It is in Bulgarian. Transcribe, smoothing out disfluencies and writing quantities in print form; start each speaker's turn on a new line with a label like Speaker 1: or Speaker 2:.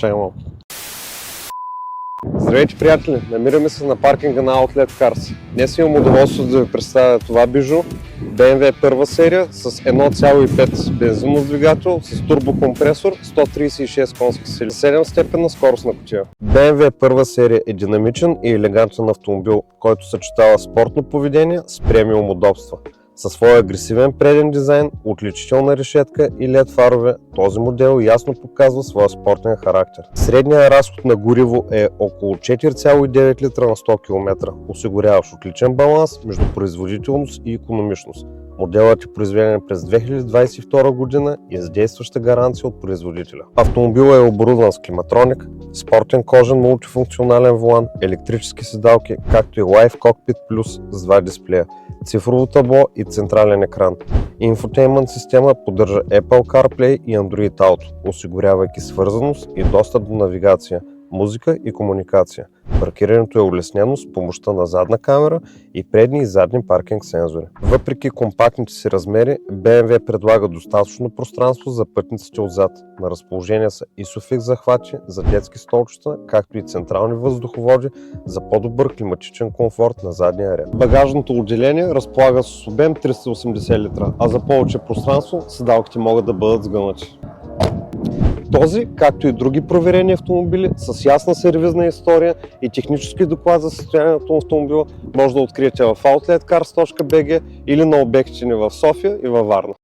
Speaker 1: имам. Здравейте, приятели! Намираме се на паркинга на Outlet Cars. Днес имам удоволствие да ви представя това бижу. BMW първа серия с 1,5 бензинов двигател с турбокомпресор, 136 конски сили, 7-степенна скоростна кутия. BMW първа серия е динамичен и елегантен автомобил, който съчетава спортно поведение с премиум удобства. Със своя агресивен преден дизайн, отличителна решетка и LED фарове, този модел ясно показва своя спортен характер. Средният разход на гориво е около 4,9 литра на 100 км, осигуряващ отличен баланс между производителност и икономичност. Моделът е произведен през 2022 година и с действаща гаранция от производителя. Автомобилът е оборудван с климатроник, спортен кожен мултифункционален волан, електрически седалки, както и Live Cockpit Plus с два дисплея, цифрово табло и централен екран. Инфотеймент система поддържа Apple CarPlay и Android Auto, осигурявайки свързаност и достъп до навигация, музика и комуникация. Паркирането е улеснено с помощта на задна камера и предни и задни паркинг сензори. Въпреки компактните си размери, BMW предлага достатъчно пространство за пътниците отзад. На разположение са ISOFIX захвати за детски столчета, както и централни въздуховоди за по-добър климатичен комфорт на задния ред. Багажното отделение разполага с обем 380 литра, а за повече пространство седалките могат да бъдат сгънати. Този, както и други проверени автомобили с ясна сервизна история и технически доклад за състоянието на автомобила може да откриете в outletcars.bg или на обектите ни в София и във Варна.